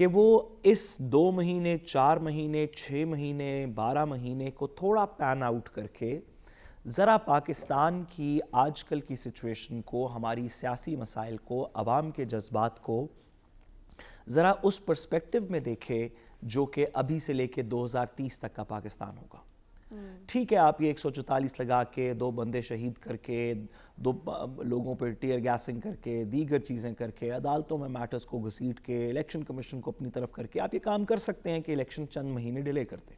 کہ وہ اس 2 مہینے 4 مہینے 6 مہینے 12 مہینے کو تھوڑا پین آؤٹ کر کے ذرا پاکستان کی آج کل کی سچویشن کو، ہماری سیاسی مسائل کو، عوام کے جذبات کو ذرا اس پرسپیکٹو میں دیکھے جو کہ ابھی سے لے کے 2030 تک کا پاکستان ہوگا. ٹھیک ہے آپ یہ 144 لگا کے 2 بندے شہید کر کے 2 لوگوں پر ٹیئر گیسنگ کر کے دیگر چیزیں کر کے عدالتوں میں میٹرز کو گھسیٹ کے الیکشن کمیشن کو اپنی طرف کر کے آپ یہ کام کر سکتے ہیں کہ الیکشن چند مہینے ڈیلے کرتے،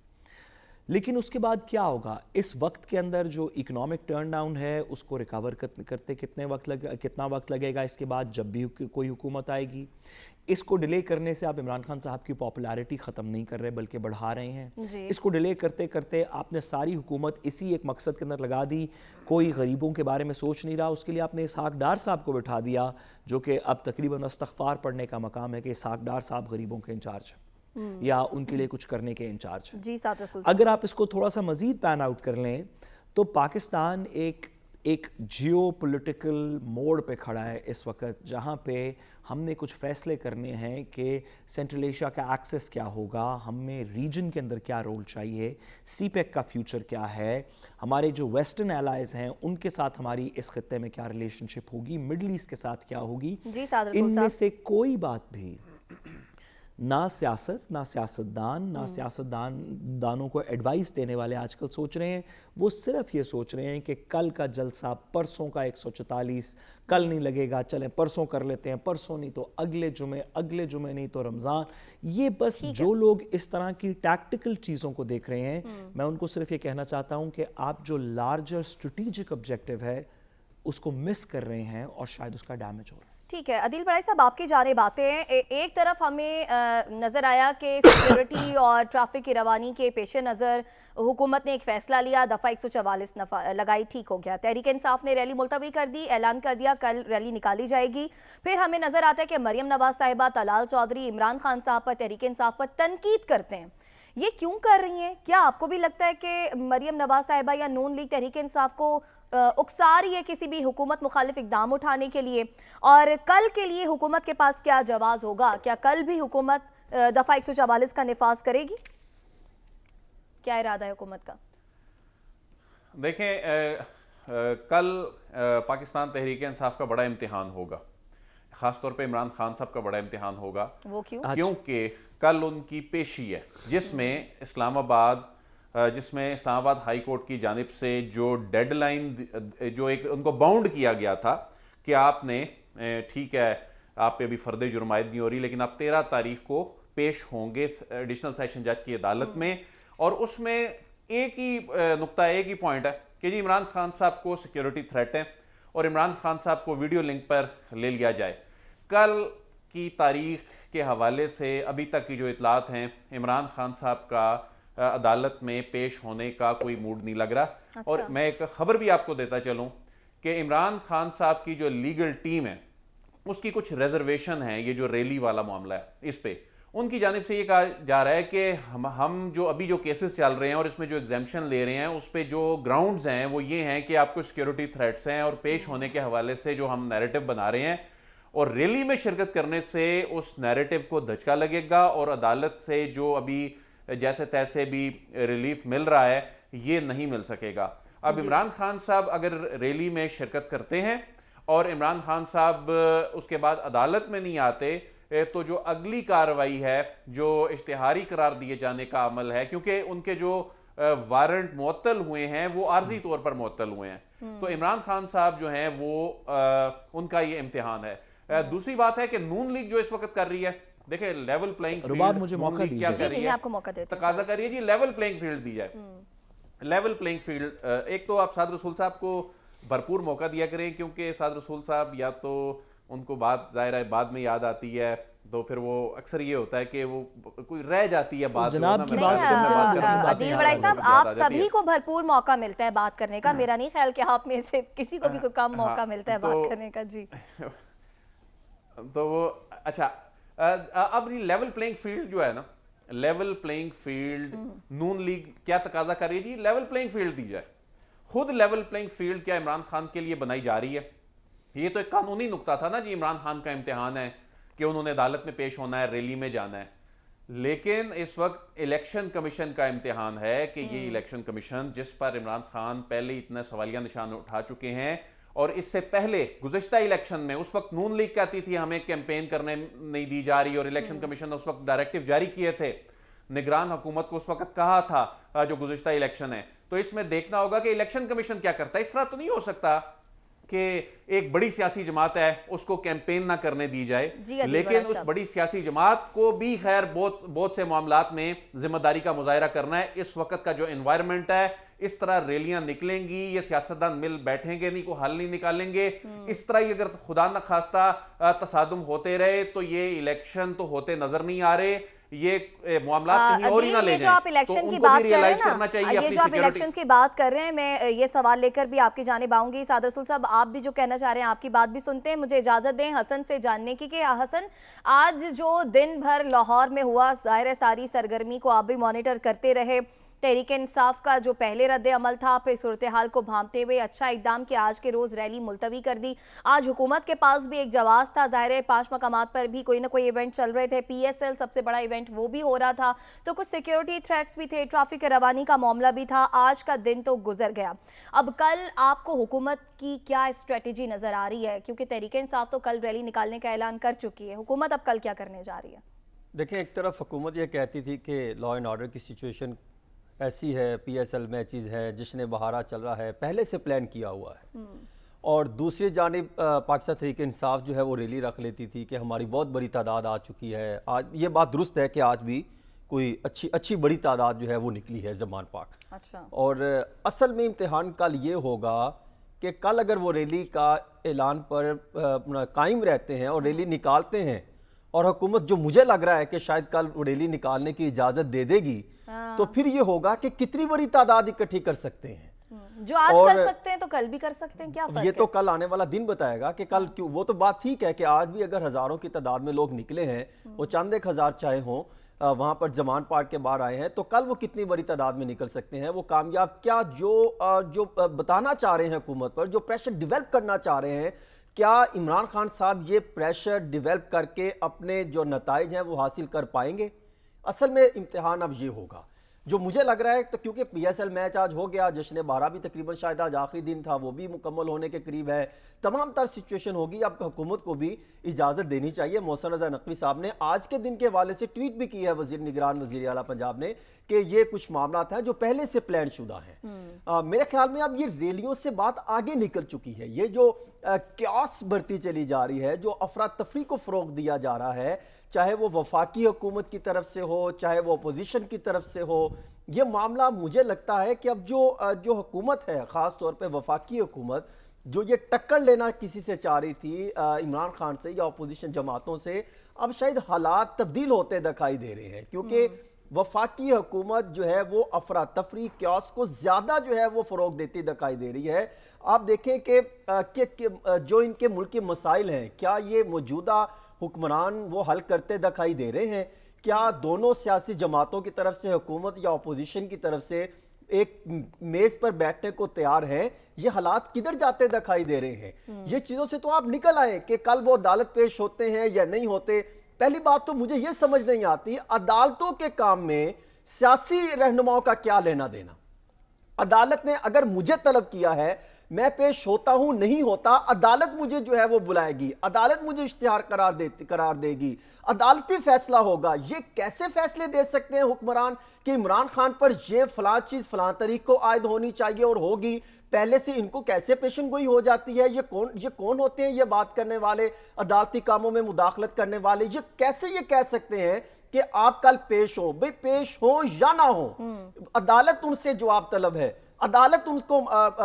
لیکن اس کے بعد کیا ہوگا؟ اس وقت کے اندر جو اکنامک ٹرن ڈاؤن ہے اس کو ریکور کرتے کتنا وقت لگے گا؟ اس کے بعد جب بھی کوئی حکومت آئے گی، اس کو ڈیلے کرنے سے آپ عمران خان صاحب کی پاپولیرٹی ختم نہیں کر رہے بلکہ بڑھا رہے ہیں. اس کو ڈیلے کرتے کرتے آپ نے ساری حکومت اسی ایک مقصد کے اندر لگا دی، کوئی غریبوں کے بارے میں سوچ نہیں رہا. اس کے لیے آپ نے اسحاق ڈار صاحب کو بٹھا دیا جو کہ اب تقریباً استغفار پڑھنے کا مقام ہے کہ اسحاق ڈار صاحب غریبوں کے انچارج یا ان کے لیے کچھ کرنے کے انچارج. جی سعد رسول اگر آپ اس کو تھوڑا سا مزید پین آؤٹ کر لیں تو پاکستان ایک جیو پولیٹیکل موڑ پہ کھڑا ہے اس وقت، جہاں پہ ہم نے کچھ فیصلے کرنے ہیں کہ سینٹرل ایشیا کا ایکسس کیا ہوگا، ہمیں ریجن کے اندر کیا رول چاہیے، سی پیک کا فیوچر کیا ہے، ہمارے جو ویسٹرن الائز ہیں ان کے ساتھ ہماری اس خطے میں کیا ریلیشن شپ ہوگی، مڈل ایسٹ کے ساتھ کیا ہوگی. ان میں سے کوئی بات بھی نہ سیاست، نہ سیاستدان، نہ سیاستدانوں کو ایڈوائس دینے والے آج کل سوچ رہے ہیں. وہ صرف یہ سوچ رہے ہیں کہ کل کا جلسہ، پرسوں کا 144 کل نہیں لگے گا، چلیں پرسوں کر لیتے ہیں، پرسوں نہیں تو اگلے جمعے نہیں تو رمضان. یہ بس جو لوگ اس طرح کی ٹیکٹیکل چیزوں کو دیکھ رہے ہیں، میں ان کو صرف یہ کہنا چاہتا ہوں کہ آپ جو لارجر اسٹریٹجک آبجیکٹیو ہے اس کو مس کر رہے ہیں اور شاید اس کا ڈیمیج ہو رہا ہے. ٹھیک ہے عدیل بڑائی صاحب، آپ کی جانب آتے ہیں. ایک طرف ہمیں نظر آیا کہ سیکیورٹی اور ٹریفک کی روانی کے پیش نظر حکومت نے ایک فیصلہ لیا، دفعہ 144 لگائی، ٹھیک ہو گیا. تحریک انصاف نے ریلی ملتوی کر دی، اعلان کر دیا کل ریلی نکالی جائے گی. پھر ہمیں نظر آتا ہے کہ مریم نواز صاحبہ، طلال چودھری عمران خان صاحب پر، تحریک انصاف پر تنقید کرتے ہیں. یہ کیوں کر رہی ہیں؟ کیا آپ کو بھی لگتا ہے کہ مریم نواز صاحبہ یا نون لیگ تحریک انصاف کو اکسا رہی ہے کسی بھی حکومت مخالف اقدام اٹھانے کے لیے؟ اور کل کے لیے حکومت کے پاس کیا جواز ہوگا؟ کیا کل بھی حکومت دفعہ 144 کا نفاذ کرے گی؟ کیا ارادہ ہے حکومت کا؟ دیکھیں کل پاکستان تحریک انصاف کا بڑا امتحان ہوگا، خاص طور پہ عمران خان صاحب کا بڑا امتحان ہوگا. وہ کیوں؟ کیونکہ کل ان کی پیشی ہے جس میں اسلام آباد ہائی کورٹ کی جانب سے جو ڈیڈ لائن، جو ایک ان کو باؤنڈ کیا گیا تھا کہ آپ نے ٹھیک ہے آپ پہ ابھی فرد جرم عائد نہیں ہو رہی لیکن آپ 13 تاریخ کو پیش ہوں گے ایڈیشنل سیشن جج کی عدالت میں. اور اس میں ایک ہی نقطہ، ایک ہی پوائنٹ ہے کہ جی عمران خان صاحب کو سیکیورٹی تھریٹ ہے اور عمران خان صاحب کو ویڈیو لنک پر لے لیا جائے. کل کی تاریخ کے حوالے سے ابھی تک کی جو اطلاعات ہیں، عمران خان صاحب کا عدالت میں پیش ہونے کا کوئی موڈ نہیں لگ رہا. اور میں ایک خبر بھی آپ کو دیتا چلوں کہ عمران خان صاحب کی جو لیگل ٹیم ہے اس کی کچھ ریزرویشن ہے. یہ جو ریلی والا معاملہ ہے اس پہ ان کی جانب سے یہ کہا جا رہا ہے کہ ہم جو ابھی جو کیسز چل رہے ہیں اور اس میں جو ایگزیمپشن لے رہے ہیں اس پہ جو گراؤنڈز ہیں وہ یہ ہیں کہ آپ کو سیکیورٹی تھریٹس ہیں اور پیش ہونے کے حوالے سے جو ہم نیریٹو بنا رہے ہیں اور ریلی میں شرکت کرنے سے اس نیریٹو کو دھچکا لگے گا اور عدالت سے جو ابھی جیسے تیسے بھی ریلیف مل رہا ہے یہ نہیں مل سکے گا. اب عمران خان صاحب اگر ریلی میں شرکت کرتے ہیں اور عمران خان صاحب اس کے بعد عدالت میں نہیں آتے تو جو اگلی کارروائی ہے جو اشتہاری قرار دیے جانے کا عمل ہے، کیونکہ ان کے جو وارنٹ معطل ہوئے ہیں وہ عارضی طور پر معطل ہوئے ہیں، تو عمران خان صاحب جو ہیں وہ ان کا یہ امتحان ہے. دوسری بات ہے کہ نون لیگ جو اس وقت کر رہی ہے، دیکھیں لیول پلینگ فیلڈ نون لیگ کیا کر رہی ہے، تقاضا کر رہی ہے جی لیول پلینگ فیلڈ دی جائے. لیول پلینگ فیلڈ، ایک تو آپ سعد رسول صاحب کو بھرپور موقع دیا کریں کیونکہ سعد رسول صاحب یا تو ان کو بات ظاہر ہے بعد میں یاد آتی ہے تو پھر وہ اکثر یہ ہوتا ہے کہ وہ کوئی رہ جاتی ہے بات. جناب کی بات عدیل بڑائی صاحب، آپ سبھی کو بھرپور موقع ملتا ہے بات کرنے کا، میرا نہیں خیال کہ آپ میں سے کسی کو بھی کوئی کم موقع ملتا ہے بات کرنے کا. جی تو وہ اچھا اب لیول پلینگ فیلڈ جو ہے نا، لیول پلینگ فیلڈ نون لیگ کیا تقاضا کر رہی ہے جی لیول پلینگ فیلڈ دی جائے. خود لیول پلینگ فیلڈ کیا عمران خان کے لیے بنائی جا رہی ہے؟ یہ تو ایک قانونی نقطہ تھا نا جی، عمران خان کا امتحان ہے کہ انہوں نے عدالت میں پیش ہونا ہے، ریلی میں جانا ہے. لیکن اس وقت الیکشن کمیشن کا امتحان ہے کہ یہ الیکشن کمیشن جس پر عمران خان پہلے اتنا سوالیہ نشان اٹھا چکے ہیں، اور اس سے پہلے گزشتہ الیکشن میں اس وقت نون لیگ کہتی تھی ہمیں کیمپین کرنے نہیں دی جا رہی، اور الیکشن کمیشن نے اس وقت ڈائریکٹو جاری کیے تھے، نگران حکومت کو اس وقت کہا تھا جو گزشتہ الیکشن ہے. تو اس میں دیکھنا ہوگا کہ الیکشن کمیشن کیا کرتا ہے. اس طرح تو نہیں ہو سکتا کہ ایک بڑی سیاسی جماعت ہے اس کو کیمپین نہ کرنے دی جائے، لیکن اس بڑی سیاسی جماعت کو بھی خیر بہت سے معاملات میں ذمہ داری کا مظاہرہ کرنا ہے. اس وقت کا جو انوائرمنٹ ہے، اس طرح ریلیاں نکلیں گی، یہ سیاستدان مل بیٹھیں گے نہیں، کوئی حل نہیں نکالیں گے. اس طرح اگر خدا نہ خواستہ تصادم ہوتے رہے تو یہ الیکشن تو ہوتے نظر نہیں آ رہے، یہ معاملات کہیں اور ہی نہ لے جائیں. تو ان کو بھی ریئلائز کرنا چاہیے اپنی یہ جو آپ الیکشن کی بات کر رہے ہیں، میں یہ سوال لے کر بھی آپ کی جانب آؤں گی. سعد رسول صاحب، آپ بھی جو کہنا چاہ رہے ہیں آپ کی بات بھی سنتے ہیں. مجھے اجازت دیں حسن سے جاننے کی کہ حسن، آج جو دن بھر لاہور میں ہوا، ظاہر ہے ساری سرگرمی کو آپ بھی مانیٹر کرتے رہے. تحریک انصاف کا جو پہلے رد عمل تھا، پھر صورتحال کو بھانپتے ہوئے اچھا اقدام کہ آج کے روز ریلی ملتوی کر دی. آج حکومت کے پاس بھی ایک جواز تھا، ظاہر ہے 5 مقامات پر بھی کوئی نہ کوئی ایونٹ چل رہے تھے. پی ایس ایل سب سے بڑا ایونٹ وہ بھی ہو رہا تھا، تو کچھ سیکیورٹی تھریٹس بھی تھے، ٹریفک روانی کا معاملہ بھی تھا. آج کا دن تو گزر گیا. اب کل آپ کو حکومت کی کیا اسٹریٹجی نظر آ رہی ہے؟ کیونکہ تحریک انصاف تو کل ریلی نکالنے کا اعلان کر چکی ہے، حکومت اب کل کیا کرنے جا رہی ہے؟ دیکھیں، ایک طرف حکومت یہ کہتی تھی کہ لا اینڈ آرڈر کی سچویشن ایسی ہے، پی ایس ایل میچز ہے، جشن بہارا چل رہا ہے، پہلے سے پلان کیا ہوا ہے. اور دوسری جانب پاکستان تحریک انصاف جو ہے وہ ریلی رکھ لیتی تھی کہ ہماری بہت بڑی تعداد آ چکی ہے. آج یہ بات درست ہے کہ آج بھی کوئی اچھی بڑی تعداد جو ہے وہ نکلی ہے زمان پاک. اور اصل میں امتحان کل یہ ہوگا کہ کل اگر وہ ریلی کا اعلان پر قائم رہتے ہیں اور ریلی نکالتے ہیں، اور حکومت جو مجھے لگ رہا ہے کہ شاید کل ریلی نکالنے کی اجازت دے دے گی، تو پھر یہ ہوگا کہ کتنی بڑی تعداد اکٹھی کر سکتے ہیں. جو آج کر سکتے ہیں تو کل بھی کر سکتے ہیں، کیا فرق ہے؟ یہ تو کل آنے والا دن بتائے گا کہ کل کیوں. وہ تو بات ٹھیک ہے کہ آج بھی اگر ہزاروں کی تعداد میں لوگ نکلے ہیں، وہ چند ایک ہزار چاہے ہوں وہاں پر زمان پارک کے باہر آئے ہیں، تو کل وہ کتنی بڑی تعداد میں نکل سکتے ہیں. وہ کامیاب کیا جو بتانا چاہ رہے ہیں حکومت پر، جو پریشر ڈیولپ کرنا چاہ رہے ہیں، کیا عمران خان صاحب یہ پریشر ڈیولپ کر کے اپنے جو نتائج ہیں وہ حاصل کر پائیں گے؟ اصل میں امتحان اب یہ ہوگا جو مجھے لگ رہا ہے. تو کیونکہ پی ایس ایل میچ آج ہو گیا، جشن بہارا بھی تقریباً شاید آج آخری دن تھا، وہ بھی مکمل ہونے کے قریب ہے، تمام تر سچویشن ہوگی. اب حکومت کو بھی اجازت دینی چاہیے. محسن رضا نقوی صاحب نے آج کے دن کے حوالے سے ٹویٹ بھی کی ہے، وزیر اعلیٰ پنجاب نے، کہ یہ کچھ معاملات ہیں جو پہلے سے پلان شدہ ہیں. میرے خیال میں اب یہ ریلیوں سے بات آگے نکل چکی ہے. یہ جو کیاس بڑھتی چلی جا رہی ہے، جو افراتفری کو فروغ دیا جا رہا ہے، چاہے وہ وفاقی حکومت کی طرف سے ہو، چاہے وہ اپوزیشن کی طرف سے ہو، یہ معاملہ مجھے لگتا ہے کہ اب جو حکومت ہے، خاص طور پہ وفاقی حکومت، جو یہ ٹکر لینا کسی سے چاہ رہی تھی عمران خان سے یا اپوزیشن جماعتوں سے، اب شاید حالات تبدیل ہوتے دکھائی دے رہے ہیں. کیونکہ وفاقی حکومت جو ہے وہ افراتفری کیاس کو زیادہ جو ہے وہ فروغ دیتی دکھائی دے رہی ہے. آپ دیکھیں کہ جو ان کے ملکی مسائل ہیں، کیا یہ موجودہ حکمران وہ حل کرتے دکھائی دے رہے ہیں؟ کیا دونوں سیاسی جماعتوں کی طرف سے، حکومت یا اپوزیشن کی طرف سے، ایک میز پر بیٹھنے کو تیار ہیں؟ یہ حالات کدھر جاتے دکھائی دے رہے ہیں؟ یہ چیزوں سے تو آپ نکل آئیں کہ کل وہ عدالت پیش ہوتے ہیں یا نہیں ہوتے. پہلی بات تو مجھے یہ سمجھ نہیں آتی، عدالتوں کے کام میں سیاسی رہنماؤں کا کیا لینا دینا؟ عدالت نے اگر مجھے طلب کیا ہے، میں پیش ہوتا ہوں، نہیں ہوتا، عدالت مجھے جو ہے وہ بلائے گی، عدالت مجھے اشتہار قرار دے گی، عدالتی فیصلہ ہوگا. یہ کیسے فیصلے دے سکتے ہیں حکمران کہ عمران خان پر یہ فلاں چیز فلاں طریق کو عائد ہونی چاہیے اور ہوگی؟ پہلے سے ان کو کیسے پیشن گوئی ہو جاتی ہے؟ یہ کون ہوتے ہیں یہ بات کرنے والے، عدالتی کاموں میں مداخلت کرنے والے؟ یہ کیسے یہ کہہ سکتے ہیں کہ آپ کل پیش ہوں؟ بھئی پیش ہوں یا نہ ہوں، عدالت ان سے جواب طلب ہے، عدالت ان کو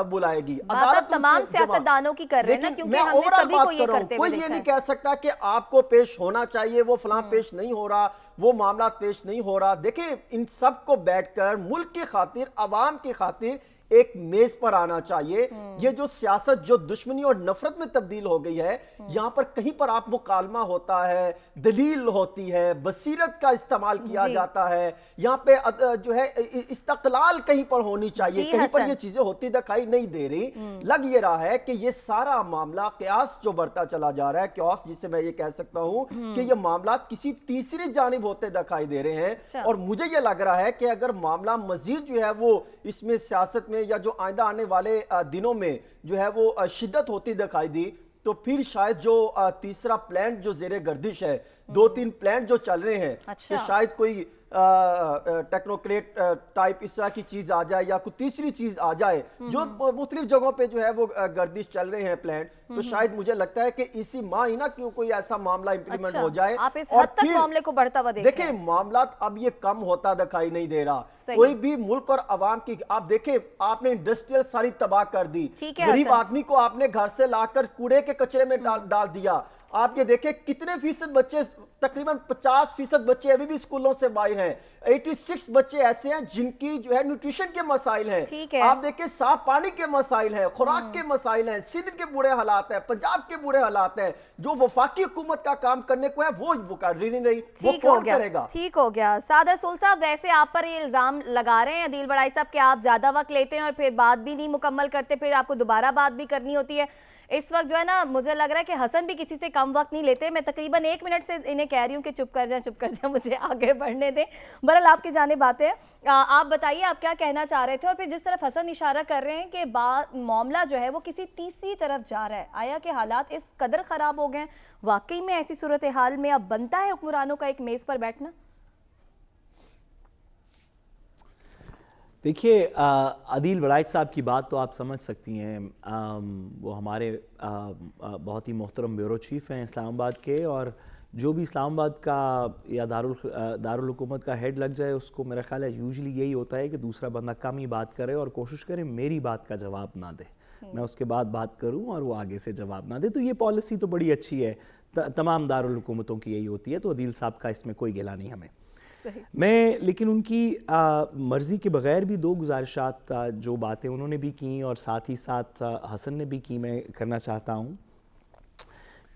بلائے گی. عدالت تمام سیاستدانوں کی کر رہے ہیں نا، کیونکہ ہم نے سبھی کو یہ کرتے ہوئے کوئی یہ نہیں کہہ سکتا کہ آپ کو پیش ہونا چاہیے، وہ فلاں پیش نہیں ہو رہا، وہ معاملات پیش نہیں ہو رہا. دیکھیں، ان سب کو بیٹھ کر ملک کی خاطر، عوام کی خاطر ایک میز پر آنا چاہیے. یہ جو سیاست جو دشمنی اور نفرت میں تبدیل ہو گئی ہے, یہاں پر کہیں پر آپ مکالمہ ہوتا ہے, دلیل ہوتی ہے, بصیرت کا استعمال کیا جاتا ہے, یہاں پہ جو ہے استقلال کہیں پر ہونی چاہیے, کہیں پر یہ چیزیں ہوتی دکھائی نہیں دے رہی. لگ یہ رہا ہے کہ یہ سارا معاملہ قیاس جو بڑھتا چلا جا رہا ہے, قیاس جسے میں یہ کہہ سکتا ہوں کہ یہ معاملات کسی تیسری جانب ہوتے دکھائی دے رہے ہیں. اور مجھے یہ لگ رہا ہے کہ اگر معاملہ مزید جو ہے وہ اس میں سیاست میں یا جو آئندہ آنے والے دنوں میں جو ہے وہ شدت ہوتی دکھائی دی, تو پھر شاید جو تیسرا پلان جو زیر گردش ہے, 2-3 پلان جو چل رہے ہیں کہ شاید کوئی ٹیکنوکریٹ ٹائپ اس طرح کی چیز آ جائے یا کوئی تیسری چیز آ جائے, جو مختلف جگہوں پہ جو ہے وہ گردش چل رہے ہیں پلان, تو شاید مجھے لگتا ہے کہ اسی ماہ ہی نا کیوں کوئی ایسا معاملہ امپلیمنٹ ہو جائے. آپ اس حد تک معاملے کو بڑھتا ہوا دیکھیں معاملات اب یہ کم ہوتا دکھائی نہیں دے رہا. کوئی بھی ملک اور عوام کی, آپ دیکھیں آپ نے انڈسٹریل ساری تباہ کر دی, غریب آدمی کو آپ نے گھر سے لا کر کوڑے کے کچرے میں ڈال دیا. آپ یہ دیکھیں کتنے فیصد بچے, تقریباً 50% بچے ابھی بھی اسکولوں سے باہر ہیں. 86 بچے ایسے ہیں جن کی جو ہے نیوٹریشن کے مسائل ہیں. آپ دیکھیں صاف پانی کے مسائل ہیں, خوراک کے مسائل ہیں, سندھ کے برے حالات ہیں, پنجاب کے برے حالات ہیں. جو وفاقی حکومت کا کام کرنے کو ہے وہ کر نہیں رہی, وہ کون کرے گا؟ ٹھیک ہو گیا. سعد رسول صاحب, ویسے آپ پر یہ الزام لگا رہے ہیں عدیل بڑائی صاحب کہ آپ زیادہ وقت لیتے ہیں اور پھر بات بھی نہیں مکمل کرتے, پھر آپ کو دوبارہ بات بھی کرنی ہوتی ہے. اس وقت جو ہے نا مجھے لگ رہا ہے کہ حسن بھی کسی سے کم وقت نہیں لیتے. میں تقریباً 1 منٹ سے انہیں کہہ رہی ہوں کہ چپ کر جائیں, مجھے آگے بڑھنے دیں. بہرحال آپ کی جانب باتیں, آپ بتائیے آپ کیا کہنا چاہ رہے تھے, اور پھر جس طرف حسن اشارہ کر رہے ہیں کہ معاملہ جو ہے وہ کسی تیسری طرف جا رہا ہے, آیا کہ حالات اس قدر خراب ہو گئے ہیں واقعی میں ایسی صورتحال میں اب بنتا ہے حکمرانوں کا ایک میز پر بیٹھنا؟ دیکھیے عدیل بڑائچ صاحب کی بات تو آپ سمجھ سکتی ہیں, وہ ہمارے بہت ہی محترم بیورو چیف ہیں اسلام آباد کے, اور جو بھی اسلام آباد کا یا دارالحکومت کا ہیڈ لگ جائے اس کو میرا خیال ہے یوزلی یہی ہوتا ہے کہ دوسرا بندہ کم ہی بات کرے اور کوشش کرے میری بات کا جواب نہ دے, میں اس کے بعد بات کروں اور وہ آگے سے جواب نہ دے. تو یہ پالیسی تو بڑی اچھی ہے, تمام دارالحکومتوں کی یہی ہوتی ہے, تو عدیل صاحب کا اس میں کوئی گلہ نہیں ہمیں. میں لیکن ان کی مرضی کے بغیر بھی 2 گزارشات جو باتیں انہوں نے بھی کی اور ساتھ ہی ساتھ حسن نے بھی کی, میں کرنا چاہتا ہوں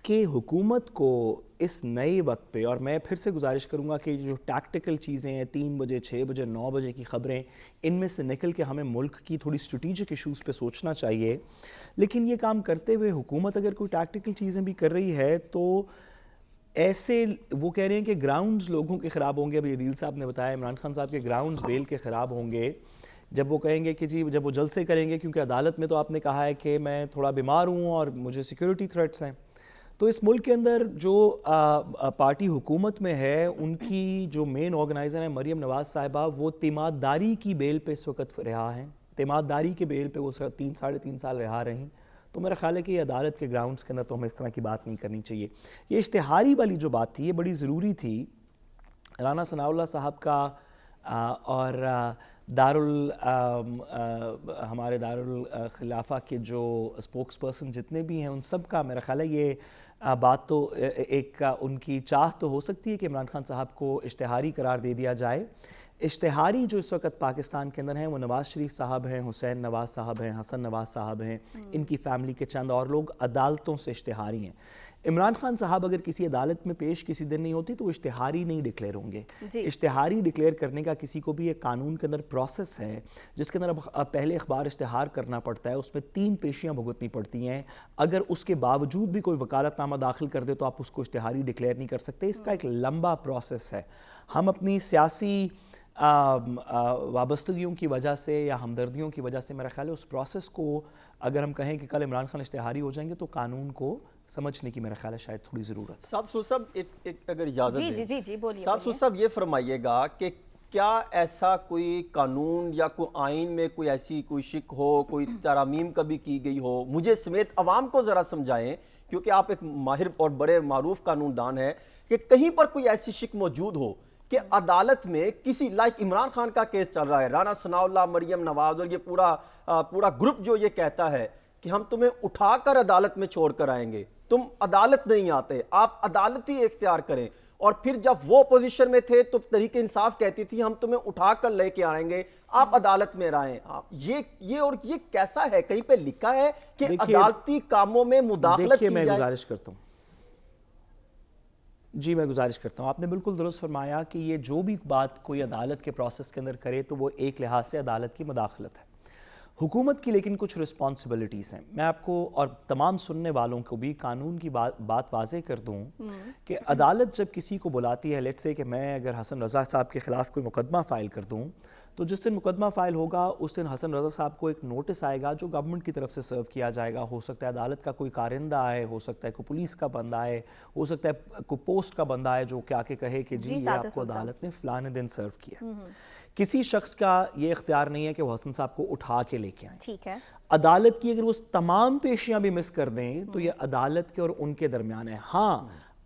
کہ حکومت کو اس نئے وقت پہ, اور میں پھر سے گزارش کروں گا کہ جو ٹیکٹیکل چیزیں ہیں 3 بجے 6 بجے 9 بجے کی خبریں, ان میں سے نکل کے ہمیں ملک کی تھوڑی اسٹریٹجک ایشوز پہ سوچنا چاہیے. لیکن یہ کام کرتے ہوئے حکومت اگر کوئی ٹیکٹیکل چیزیں بھی کر رہی ہے تو ایسے وہ کہہ رہے ہیں کہ گراؤنڈز لوگوں کے خراب ہوں گے. ابھی عدیل صاحب نے بتایا عمران خان صاحب کے گراؤنڈز بیل کے خراب ہوں گے جب وہ کہیں گے کہ جی جب وہ جلسے کریں گے, کیونکہ عدالت میں تو آپ نے کہا ہے کہ میں تھوڑا بیمار ہوں اور مجھے سیکیورٹی تھریٹس ہیں. تو اس ملک کے اندر جو پارٹی حکومت میں ہے ان کی جو مین آرگنائزر ہیں مریم نواز صاحبہ, وہ تیمارداری کی بیل پہ اس وقت رہا ہیں, تیمارداری کے بیل پہ وہ 3-3.5 سال رہا رہے ہیں. تو میرا خیال ہے کہ یہ عدالت کے گراؤنڈز کے اندر تو ہمیں اس طرح کی بات نہیں کرنی چاہیے. یہ اشتہاری والی جو بات تھی یہ بڑی ضروری تھی. رانا ثناء اللہ صاحب کا اور ہمارے دارالخلافہ کے جو اسپوکس پرسن جتنے بھی ہیں ان سب کا میرا خیال ہے یہ بات تو ایک ان کی چاہت تو ہو سکتی ہے کہ عمران خان صاحب کو اشتہاری قرار دے دیا جائے. اشتہاری جو اس وقت پاکستان کے اندر ہیں وہ نواز شریف صاحب ہیں, حسین نواز صاحب ہیں, حسن نواز صاحب ہیں, ان کی فیملی کے چند اور لوگ عدالتوں سے اشتہاری ہیں. عمران خان صاحب اگر کسی عدالت میں پیش کسی دن نہیں ہوتی تو وہ اشتہاری نہیں ڈکلیئر ہوں گے. اشتہاری ڈکلیئر کرنے کا کسی کو بھی ایک قانون کے اندر پروسیس ہے جس کے اندر پہلے اخبار اشتہار کرنا پڑتا ہے, اس میں 3 پیشیاں بھگتنی پڑتی ہیں. اگر اس کے باوجود بھی کوئی وکالت نامہ داخل کر دے تو آپ اس کو اشتہاری ڈکلیئر نہیں کر سکتے. اس کا ایک لمبا پروسیس ہے. ہم اپنی سیاسی وابستگیوں کی وجہ سے یا ہمدردیوں کی وجہ سے میرا خیال ہے اس پروسیس کو اگر ہم کہیں کہ کل عمران خان اشتہاری ہو جائیں گے تو قانون کو سمجھنے کی میرا خیال ہے شاید تھوڑی ضرورت. صاحب ایک اگر اجازت دیں, جی بولیے. صاحب یہ فرمائیے گا کہ کیا ایسا کوئی قانون یا کوئی آئین میں کوئی ایسی کوئی شک ہو, کوئی ترامیم کبھی کی گئی ہو, مجھے سمیت عوام کو ذرا سمجھائیں کیونکہ آپ ایک ماہر اور بڑے معروف قانون دان ہیں, کہ کہیں پر کوئی ایسی شک موجود ہو کہ عدالت میں کسی لائک عمران خان کا کیس چل رہا ہے, رانا ثناء اللہ, مریم نواز اور یہ پورا گروپ جو یہ کہتا ہے کہ ہم تمہیں اٹھا کر عدالت میں چھوڑ کر آئیں گے, تم عدالت نہیں آتے, آپ عدالت ہی اختیار کریں, اور پھر جب وہ اپوزیشن میں تھے تو تحریک انصاف کہتی تھی ہم تمہیں اٹھا کر لے کے آئیں گے، آپ عدالت میں رہیں. آپ یہ کیسا ہے؟ کہیں پہ لکھا ہے کہ عدالتی کاموں میں مداخلت کی میں جائے؟ گزارش کرتا ہوں میں گزارش کرتا ہوں، آپ نے بالکل درست فرمایا کہ یہ جو بھی بات کوئی عدالت کے پروسیس کے اندر کرے تو وہ ایک لحاظ سے عدالت کی مداخلت ہے. حکومت کی لیکن کچھ رسپانسبلٹیز ہیں. میں آپ کو اور تمام سننے والوں کو بھی قانون کی بات واضح کر دوں کہ عدالت جب کسی کو بلاتی ہے، لیٹ سے کہ میں اگر حسن رضا صاحب کے خلاف کوئی مقدمہ فائل کر دوں تو جس دن مقدمہ فائل ہوگا اس دن حسن رضا صاحب کو ایک نوٹس آئے گا جو گورنمنٹ کی طرف سے سرو کیا جائے گا. ہو سکتا ہے عدالت کا کوئی کارندہ آئے، ہو سکتا ہے کوئی پولیس کا بندہ آئے، ہو سکتا ہے کوئی پوسٹ کا بندہ آئے جو کہ آ کے کہے کہ جی یہ آپ کو عدالت نے فلانے دن سرو کیا. کسی شخص کا یہ اختیار نہیں ہے کہ وہ حسن صاحب کو اٹھا کے لے کے آئیں. ٹھیک ہے، عدالت کی اگر وہ تمام پیشیاں بھی مس کر دیں تو یہ عدالت کے اور ان کے درمیان ہے. ہاں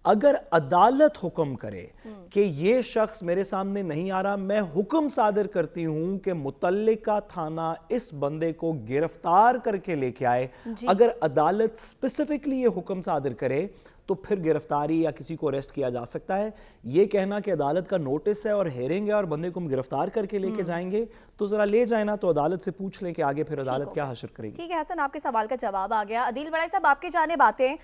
اگر عدالت حکم کرے کہ یہ شخص میرے سامنے نہیں آ رہا، میں حکم صادر کرتی ہوں کہ متعلقہ تھانہ اس بندے کو گرفتار کر کے لے کے آئے، اگر عدالت اسپیسیفکلی یہ حکم صادر کرے تو پھر گرفتاری یا کسی کو اریسٹ کیا جا سکتا ہے. یہ کہنا کہ عدالت کا نوٹس ہے اور ہیرنگ ہے اور بندے کو ہم گرفتار کر کے لے کے جائیں گے تو ذرا لے جائیں نا، تو عدالت سے پوچھ لیں کہ آگے پھر عدالت کیا حشر کرے گی. ٹھیک ہے حسن، آپ کے سوال کا جواب آ گیا. عدیل وڑائی صاحب، آپ کی جانب آتے ہیں.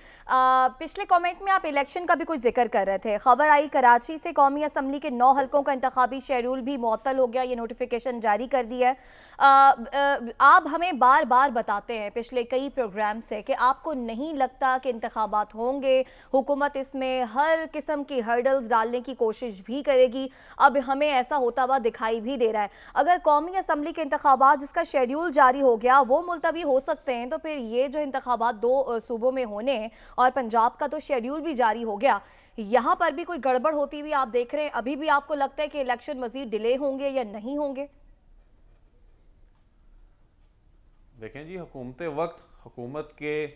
پچھلے کامنٹ میں آپ الیکشن کا بھی کچھ ذکر کر رہے تھے. خبر آئی کراچی سے قومی اسمبلی کے 9 حلقوں کا انتخابی شیڈول بھی معطل ہو گیا، یہ نوٹیفیکیشن جاری کر دی ہے. آپ ہمیں بار بار بتاتے ہیں پچھلے کئی پروگرام سے کہ آپ کو نہیں لگتا کہ انتخابات ہوں گے، حکومت اس میں ہر قسم کی ہرڈلز ڈالنے کی کوشش بھی کرے گی. اب ہمیں ایسا ہوتا ہوا دکھائی بھی دے رہا ہے. اگر قومی اسمبلی کے انتخابات جس کا شیڈول جاری ہو گیا وہ ملتوی ہو سکتے ہیں، تو پھر یہ جو انتخابات 2 صوبوں میں ہونے ہیں اور پنجاب کا تو شیڈول بھی جاری ہو گیا، یہاں پر بھی کوئی گڑبڑ ہوتی ہوئی آپ دیکھ رہے ہیں؟ ابھی بھی آپ کو لگتا ہے کہ الیکشن مزید ڈیلے ہوں گے یا نہیں ہوں گے؟ دیکھیں جی، حکومت وقت، حکومت کے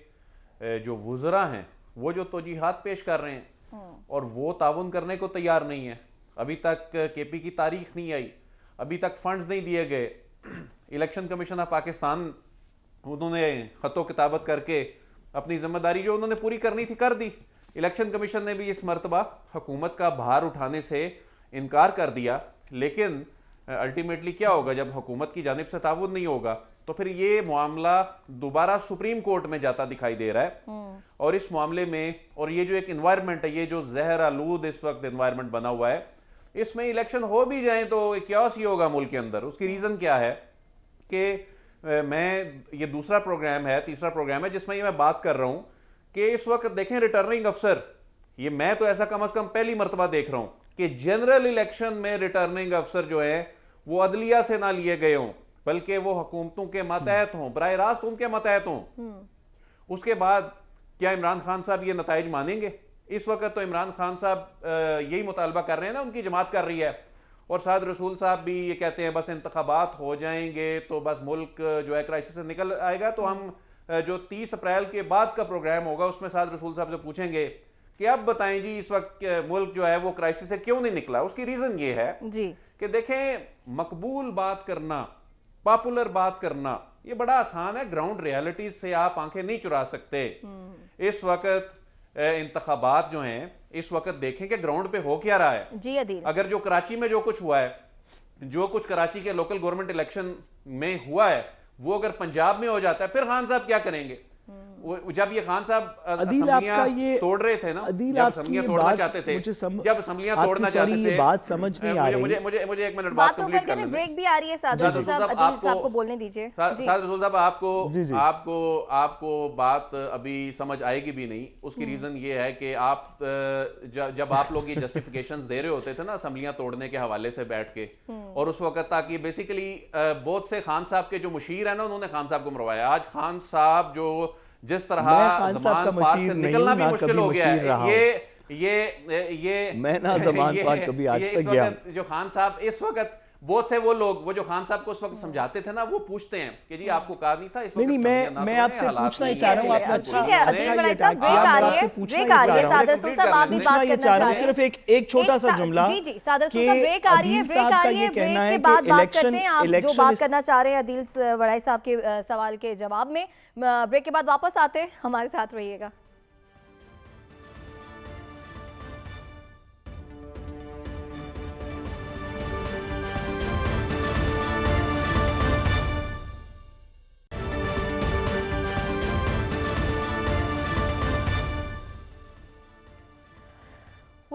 جو وزراء ہیں وہ جو توجیحات پیش کر رہے ہیں اور وہ تعاون کرنے کو تیار نہیں ہے. ابھی تک کے پی کی تاریخ نہیں آئی، ابھی تک فنڈز نہیں دیے گئے. الیکشن کمیشن آف پاکستان انہوں نے خط و کتابت کر کے اپنی ذمہ داری جو انہوں نے پوری کرنی تھی کر دی. الیکشن کمیشن نے بھی اس مرتبہ حکومت کا بھار اٹھانے سے انکار کر دیا. لیکن الٹیمیٹلی کیا ہوگا جب حکومت کی جانب سے تعاون نہیں ہوگا تو پھر یہ معاملہ دوبارہ سپریم کورٹ میں جاتا دکھائی دے رہا ہے. اور اس معاملے میں، اور یہ جو ایک انوائرمنٹ ہے، یہ جو زہر آلود اس وقت انوائرمنٹ بنا ہوا ہے، اس میں الیکشن ہو بھی جائیں تو کیوس ہی ہوگا ملک کے اندر. اس کی ریزن کیا ہے کہ میں یہ دوسرا پروگرام ہے، تیسرا پروگرام ہے جس میں یہ میں بات کر رہا ہوں کہ اس وقت دیکھیں ریٹرننگ افسر، یہ میں تو ایسا کم از کم پہلی مرتبہ دیکھ رہا ہوں کہ جنرل الیکشن میں ریٹرننگ افسر جو ہیں وہ عدلیہ سے نہ لیے گئے ہوں بلکہ وہ حکومتوں کے ماتحت ہوں، براہ راست ان کے ماتحت ہوں. اس کے بعد کیا عمران خان صاحب یہ نتائج مانیں گے؟ اس وقت تو عمران خان صاحب یہی مطالبہ کر رہے ہیں نا، ان کی جماعت کر رہی ہے، اور سعد رسول صاحب بھی یہ کہتے ہیں بس انتخابات ہو جائیں گے تو بس ملک جو ہے کرائسس سے نکل آئے گا. تو ہم جو 30 اپریل کے بعد کا پروگرام ہوگا اس میں سعد رسول صاحب سے پوچھیں گے کہ اب بتائیں جی اس وقت ملک جو ہے وہ کرائسس سے کیوں نہیں نکلا. اس کی ریزن یہ ہے کہ دیکھیں، مقبول بات کرنا، پاپولر بات کرنا یہ بڑا آسان ہے، گراؤنڈ ریالٹیز سے آپ آنکھیں نہیں چرا سکتے. اس وقت انتخابات جو ہیں اس وقت دیکھیں کہ گراؤنڈ پہ ہو کیا رہا ہے. جی عدیل، اگر جو کراچی میں جو کچھ ہوا ہے، جو کچھ کراچی کے لوکل گورنمنٹ الیکشن میں ہوا ہے، وہ اگر پنجاب میں ہو جاتا ہے پھر خان صاحب کیا کریں گے؟ جب یہ خان صاحب اسمبلیاں توڑ رہے تھے نا، جب اسمبلیاں توڑنا چاہتے تھے، جب اسمبلیاں توڑنا چاہتے تھے، بات سمجھ نہیں آ رہی، مجھے ایک منٹ بات کمپلیٹ کر لیں. بریک بھی آ رہی ہے. سعد رسول صاحب، عدیل صاحب کو بولنے دیجئے. سعد رسول صاحب آپ کو بات ابھی سمجھ آئے گی بھی نہیں. اس کی ریزن یہ ہے کہ آپ جب آپ لوگ یہ جسٹیفیکیشنز دے رہے ہوتے تھے نا اسمبلیاں توڑنے کے حوالے سے بیٹھ کے، اور اس وقت تک یہ بیسیکلی بہت سے خان صاحب کے جو مشیر ہیں نا انہوں نے خان صاحب کو مروایا. آج خان صاحب جو جس طرح زمان پاک سے نکلنا بھی مشکل ہو گیا ہے، یہ میں نہ زمان پاک کبھی آج تک گیا. جو خان صاحب اس وقت بہت سے وہ لوگ وہ جو خان صاحب کو اس وقت سمجھاتے تھے نا وہ پوچھتے ہیں کہ جی آپ کو کہا نہیں تھا اس وقت. نہیں، میں آپ سے پوچھنا ہی چاہ رہا ہوں، آپ نے اچھا ٹھیک ہے عدیل وڑائی صاحب، بریک آ رہی ہے، بریک آ رہی ہے. سعد رسول صاحب آپ بھی بات کرنا چاہ رہے ہیں. صرف ایک چھوٹا سا جملہ. جی جی سعد رسول صاحب، بریک آ رہی ہے، بریک آ رہی ہے، بریک کے بعد بات کرتے ہیں. آپ جو بات کرنا چاہ رہے ہیں عدیل وڑائی صاحب کے سوال کے جواب میں، بریک کے بعد واپس آتے ہیں. ہمارے ساتھ رہیے گا.